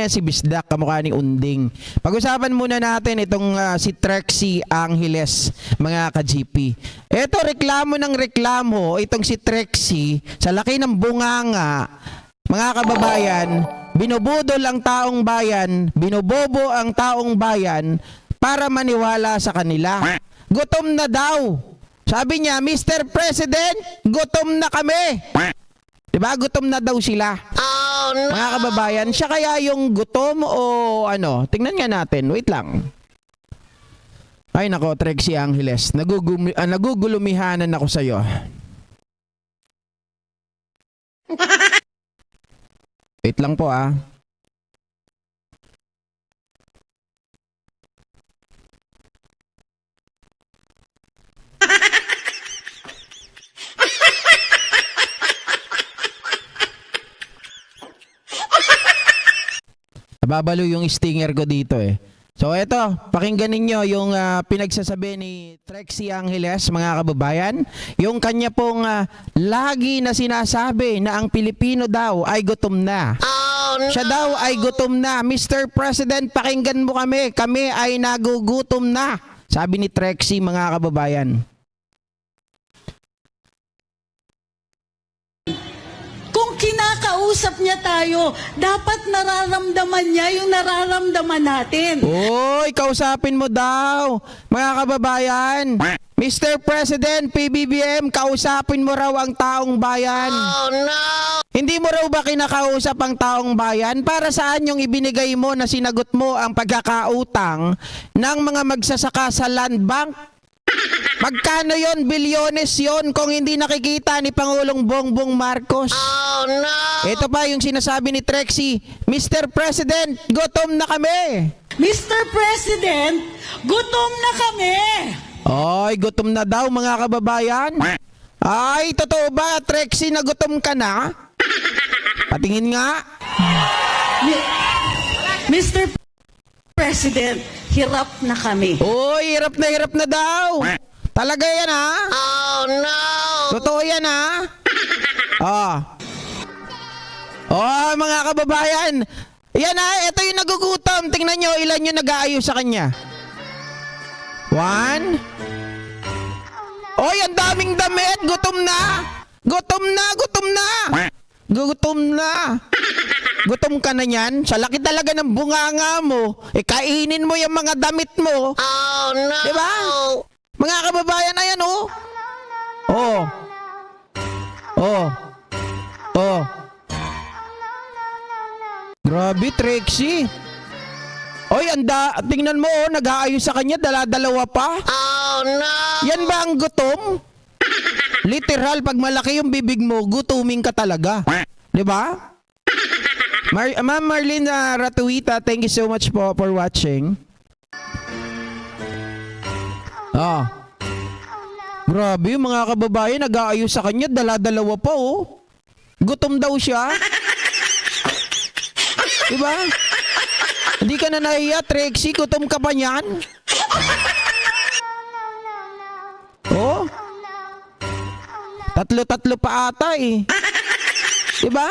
yan si Bisdak, kamukha ni Unding. Pag-usapan muna natin itong si Trexie Angeles, mga ka-GP. Ito, reklamo ng reklamo, itong si Trexie, sa laki ng bunganga, mga kababayan, binubudol ang taong bayan, binobobo ang taong bayan para maniwala sa kanila. Gutom na daw. Sabi niya, Mr. President, gutom na kami. Diba? Gutom na daw sila. Oh, no. Mga kababayan, siya kaya yung gutom o ano? Tingnan nga natin. Wait lang. Ay nako, Trexie Angeles. Nagugulumihanan ako sa'yo. Wait lang po ah. Nababalo yung stinger ko dito eh. So eto, pakinggan ninyo yung pinagsasabi ni Trexie Angeles, mga kababayan. Yung kanya pong lagi na sinasabi na ang Pilipino daw ay gutom na. Oh, no. Siya daw ay gutom na. Mr. President, pakinggan mo kami. Kami ay nagugutom na. Sabi ni Trexie, mga kababayan. Kinakausap niya tayo, dapat nararamdaman niya yung nararamdaman natin. Uy, kausapin mo daw, mga kababayan. Mr. President, PBBM, kausapin mo raw ang taong bayan. Oh, no! Hindi mo raw ba kinakausap ang taong bayan? Para saan yung ibinigay mo na sinagot mo ang pagkakautang ng mga magsasaka sa land bank? Magkano yon? Bilyones yon kung hindi nakikita ni Pangulong Bongbong Marcos. Oh no! Ito pa yung sinasabi ni Trexie, Mr. President, gutom na kami. Mr. President, gutom na kami. Ay, gutom na daw, mga kababayan. Ay, totoo ba, Trexie, na gutom ka na? Patingin nga. Mr. President, hirap na kami. Uy, hirap na daw. Talaga yan ha? Oh no! Totoo yan ha? Oh, mga kababayan. Yan ha, ito yung nagugutom. Tingnan nyo ilan yung nag-aayos sa kanya. 1. Oy, ang daming damit. Gutom na. Gutom na. Gutom na. Gutom ka na yan? Sa laki talaga ng bunganga mo. Kainin mo yung mga damit mo. Oh no! Diba? Mga kababayan, ayan oh. Oh. Grabe, Trexie. Oy, tingnan mo oh, nag-aayos sa kanya, dala-dalawa pa. Oh no! Yan ba ang gutom? Literal, pag malaki yung bibig mo, gutuming ka talaga. Diba? Ma'am Marlene Ratuita, thank you so much po for watching. Grabe, mga kababayan, nag-aayos sa kanya, dala-dalawa pa oh. Gutom daw siya. Diba? Hindi ka na nahiya, Trexie, gutom ka pa niyan? Oh? Tatlo pa ata eh. Diba?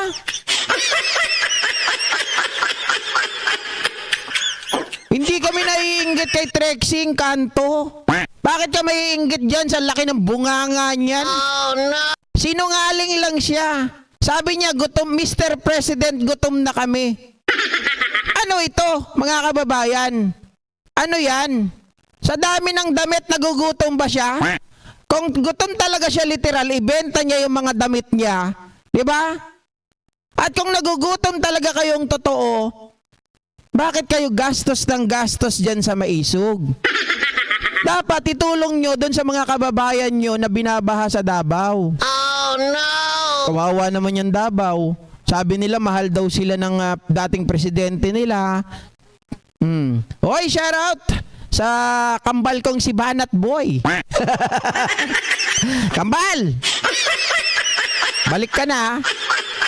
Hindi kami naiinggit kay Trexie kanto. Bakit ka maiinggit dyan sa laki ng bunganga niyan? Oh no! Sinungaling lang siya. Sabi niya, gutom, Mr. President, gutom na kami. Ano ito, mga kababayan? Ano yan? Sa dami ng damit, nagugutom ba siya? Kung gutom talaga siya literal, ibenta niya yung mga damit niya. Diba? At kung nagugutom talaga kayong totoo, bakit kayo gastos ng gastos dyan sa maisog? Dapat itulong nyo doon sa mga kababayan nyo na binabaha sa Davao. Oh no! Kawawa naman yung Davao. Sabi nila mahal daw sila ng dating presidente nila. Hoy, shout out sa kambal kong si Banat Boy. Kambal! Balik ka na.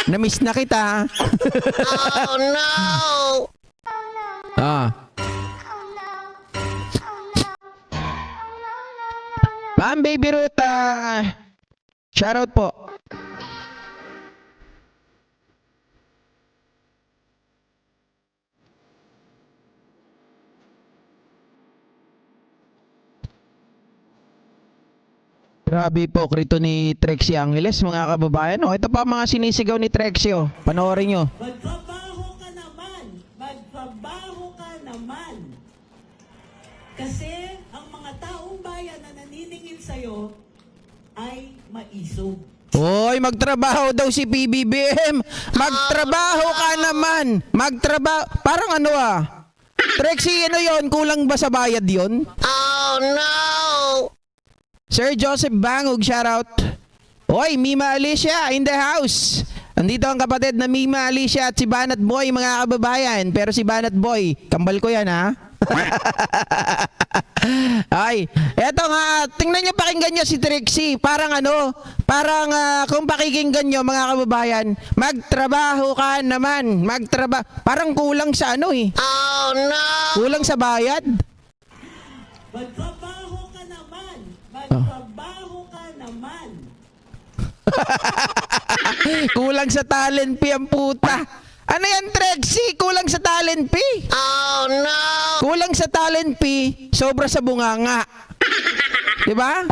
Na-miss na kita. Oh no! Ma'am Baby Ruth, shoutout po. Grabe po, krito ni Trexie Angeles, mga kababayan. O, ito pa mga sinisigaw ni Trexie, oh. Panoorin nyo. Magtrabaho ka naman. Magtrabaho ka naman. Kasi ang mga taong bayan na naniningil sa'yo ay maisog. Hoy, magtrabaho daw si PBBM. Magtrabaho ka naman. Magtrabaho. Parang ano ah. Trexie, ano yon? Kulang ba sa bayad yon? Oh no! Sir Joseph Bangog, shoutout. Hoy, Mima Alicia in the house. Andito ang kapatid na Mima Alicia at si Banat Boy, mga kababayan. Pero si Banat Boy, kambal ko yan ha. Ay, eto nga, tingnan nyo, pakinggan nyo si Trixie. Parang ano, kung pakikinggan nyo mga kababayan, magtrabaho ka naman, parang kulang sa ano eh. Oh no! Kulang sa bayad. Magtrabaho ka naman. Magtrabaho ka naman. Kulang sa talent fee ang puta. Ano yan, Trexie? Kulang sa talent fee? Oh no! Kulang sa talent fee, sobra sa bunganga. Diba?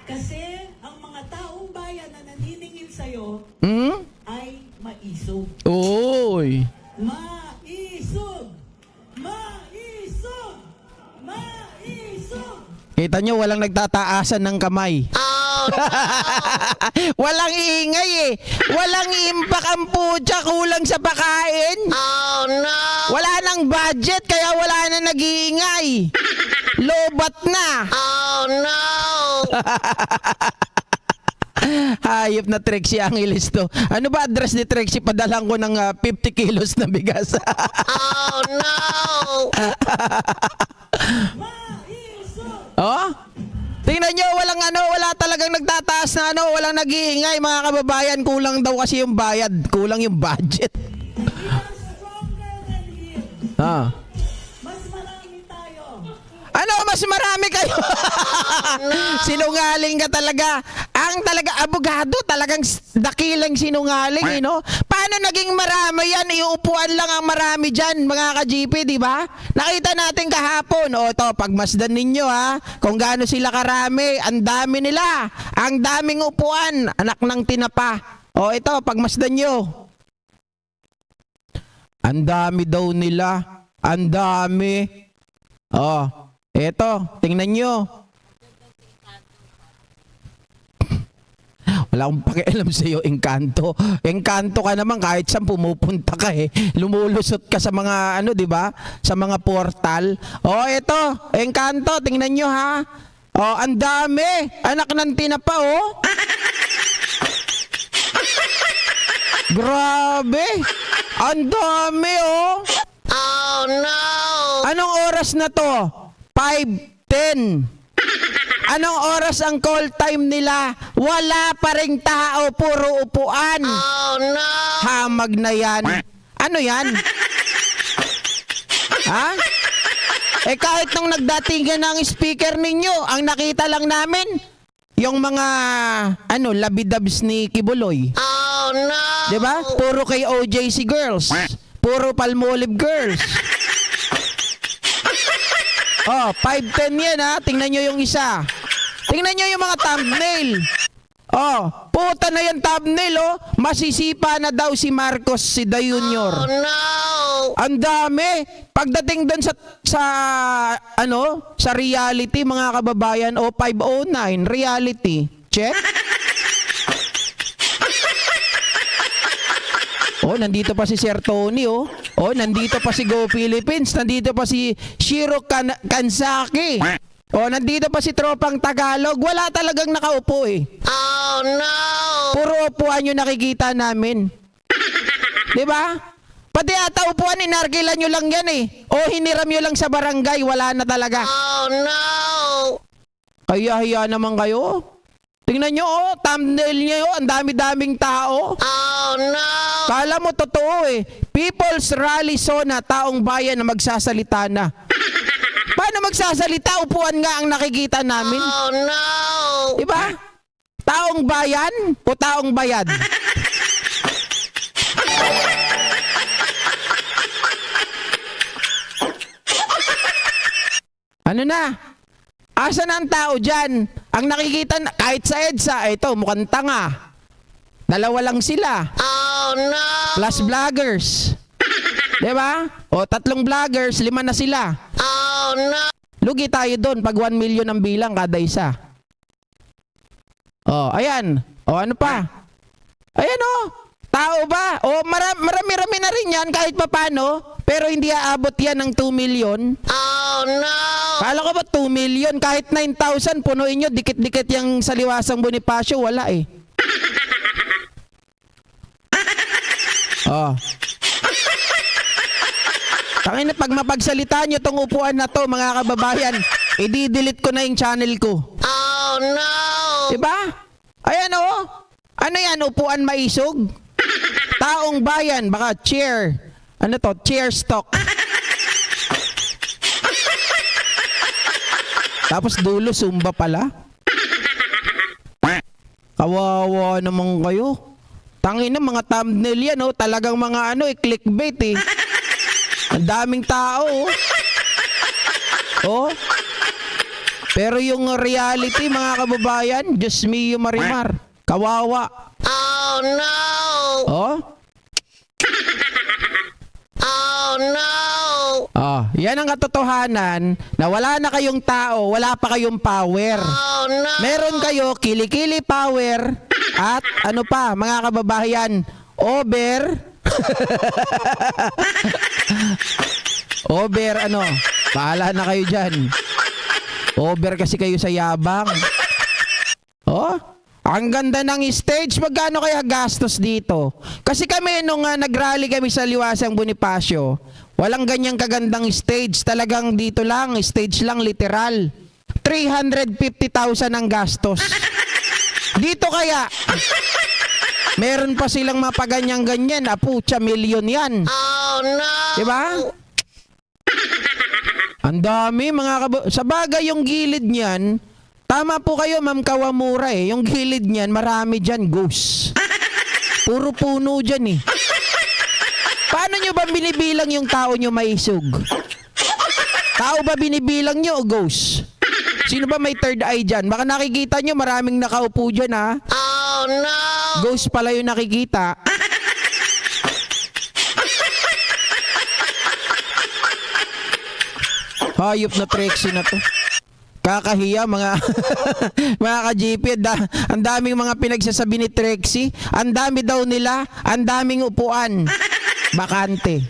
Kasi ang mga taong bayan na naniningil sa'yo Hmm? ay maisog. Uy. Maisog! Maisog! Maisog! Kita nyo, walang nagtataasan ng kamay. Oh no! Walang ingay eh. Walang impact ang putya, kulang sa pakain. Oh no! Wala nang budget, kaya wala na nag-iingay. Lobat na. Oh no! Hayop na Trexie Angeles to. Ano ba address ni Trexie? Padalang ko ng 50 kilos na bigas. Oh no! Maisog! Oh? Tingnan nyo, wala talagang nagtataas na walang nag-iingay mga kababayan. Kulang daw kasi yung bayad. Kulang yung budget. We are stronger than him. Ah. Mas marami tayo. Ano, mas marami kayo? Sinungaling ka talaga. Ang talaga, abogado, talagang dakilang sinungaling, eh, no? Paano naging marami yan? Iuupuan lang ang marami dyan, mga ka-GP, di ba? Nakita natin kahapon. O, ito, pagmasdan ninyo, ha? Kung gaano sila karami, ang dami nila. Ang daming upuan, anak ng tinapa. O, ito, pagmasdan nyo. Ang dami daw nila. Ang dami. O, eto, tingnan nyo. Wala akong pakialam sa iyo, Encanto. Encanto ka naman kahit saan pumupunta ka eh. Lumulusot ka sa mga ano, 'di ba? Sa mga portal. Oh, eto, Encanto, tingnan nyo ha. Oh, ang dami. Anak ng tinapa oh. Grabe. Ang dami oh. Oh no! Anong oras na to? 5:10. Anong oras ang call time nila? Wala pa ring tao, puro upuan. Oh no! Hamag na yan. Ano yan? Ha? Eh kahit nung nagdatingan ng speaker ninyo, ang nakita lang namin, yung mga, labidabs ni Kibuloy. Oh no! Diba? Puro kay OJC girls. Puro Palmolive girls. Oh, 5:10 yan ha. Tingnan nyo yung isa. Tingnan nyo yung mga thumbnail. Oh, puta na yung thumbnail oh. Masisipa na daw si Marcos si Da Junior. Oh no! Ang dami. Pagdating doon sa reality mga kababayan, 509 reality. Check. Oh, nandito pa si Sir Tony, oh. Oh, nandito pa si Go Philippines. Nandito pa si Shiro Kansaki. Oh, nandito pa si Tropang Tagalog. Wala talagang nakaupo, eh. Oh no! Puro upuan yung nakikita namin. Diba? Pati ata upuan, inarkilan nyo lang yan, eh. O hiniram nyo lang sa barangay. Wala na talaga. Oh no! Kaya-hiya naman kayo. Tingnan nyo, oh. Thumbnail nyo, oh. Ang dami-daming tao. Oh no! Kala mo totoo eh. People's Rally Zona, taong bayan na magsasalita na. Paano magsasalita? Upuan nga ang nakikita namin. Oh no! Diba? Taong bayan o taong bayad? Ano na? Asan ang tao dyan? Ang nakikita, kahit sa EDSA, ito, mukhang tanga. Dalawa lang sila. Oh no! Plus vloggers. Diba? O, 3 vloggers, 5 na sila. Oh no! Lugi tayo doon pag 1 million ang bilang kada isa. O, ayan. O, ano pa? Ayan o. Tao ba? O, marami-rami na rin yan kahit papano. Pero hindi aabot yan ng 2 million. Oh no! Kala ko ba 2 million? Kahit 9,000, punuin nyo. Dikit-dikit yung saliwasang Bonifacio. Wala eh. Oh. Tangina, pag mapagsalita nyo tong upuan na to, mga kababayan, i-delete ko na yung channel ko. Oh no! Diba? Ayan o. Ano yan? Upuan maisog? Taong bayan, baka chair. Ano to? Chair stock. Tapos dulo, Zumba pala. Kawawa naman kayo. Tangina, mga thumbnail yan, oh. Talagang mga clickbait eh. Ang daming tao, oh. Oh. Pero yung reality, mga kababayan, Diyos mio Marimar. Kawawa. Oh no! Oh. Oh no! Oh, yan ang katotohanan na wala na kayong tao, wala pa kayong power. Oh no! Meron kayo kilikili power at ano pa, mga kababayan, over over ano, paala na kayo dyan. Over kasi kayo sa yabang. Oh, ang ganda ng stage. Magkano kaya gastos dito? Kasi kami nung nagrally kami sa Liwasang Bonifacio, walang ganyang kagandang stage. Talagang dito lang, stage lang literal. 350,000 ang gastos. Dito kaya, meron pa silang mapaganyan-ganyan. Aputya, milyon yan. Oh no! Diba? Ang dami mga sa bagay yung gilid niyan, tama po kayo Ma'am Kawamura eh. Yung gilid niyan, marami diyan ghost. Puro puno diyan eh. Paano nyo ba binibilang yung tao nyo maisog? Tao ba binibilang nyo o ghost? Sino ba may third eye diyan? Baka nakikita nyo maraming nakaupo diyan ha. Oh no! Ghost pala yung nakikita. Hayop na Trixie na to. Kakahiya mga mga ka-GP. Ang daming mga pinagsasabi ni Trixie. Ang dami daw nila. Ang daming upuan. Bakante.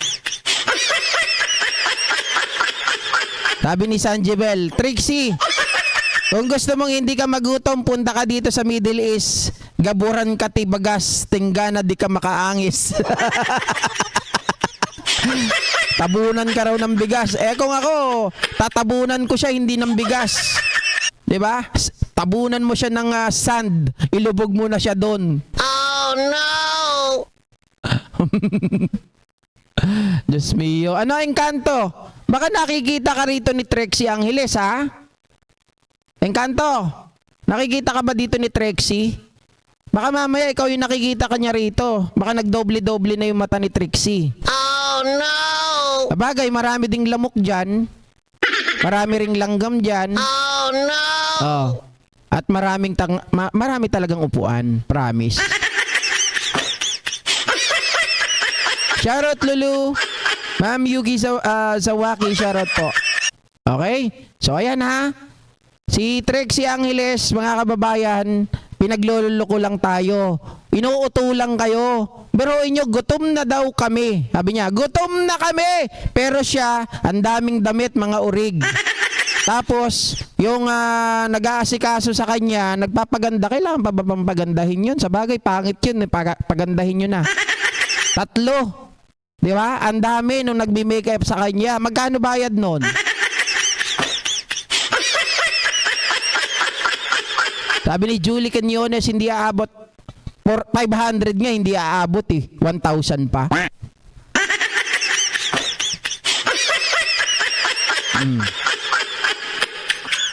Sabi ni Sanjibel, Trixie, kung gusto mong hindi ka magutom, punta ka dito sa Middle East. Gaburan ka tibagas, tinggana di ka makaangis. Tabunan ka raw ng bigas. Eh kung ako, tatabunan ko siya hindi ng bigas. 'Di ba? Tabunan mo siya ng sand, ilubog mo na siya doon. Oh no! Diyos mio. Ano Encanto? Baka nakikita ka rito ni Trixie Angeles, ha? Encanto, nakikita ka ba dito ni Trixie? Baka mamaya ikaw yung nakikita ka niya rito. Baka nagdoble-doble na yung mata ni Trixie. Oh no! Sabagay, marami ding lamok dyan. Marami ring langgam dyan. Oh no! Oh. At marami talagang upuan. Promise. Shoutout Lulu. Ma'am Yuki Zawaki, shoutout po. Okay? So ayan ha. Si Trixie Angeles, mga kababayan, pinagloloko lang tayo. Inuuto lang kayo. Biruin nyo, gutom na daw kami. Sabi niya, gutom na kami. Pero siya, ang daming damit, mga urig. Tapos, yung nag-aasikaso sa kanya, nagpapaganda. Kailangan pa ba pampagandahin yun? Sa bagay, pangit yun. Pagandahin nyo na. 3. Di ba? Ang dami nung nagbi-makeup sa kanya. Magkano bayad nun? Sabi ni Julie Canyones, hindi aabot. 500 nga, hindi aabot eh. 1,000 pa.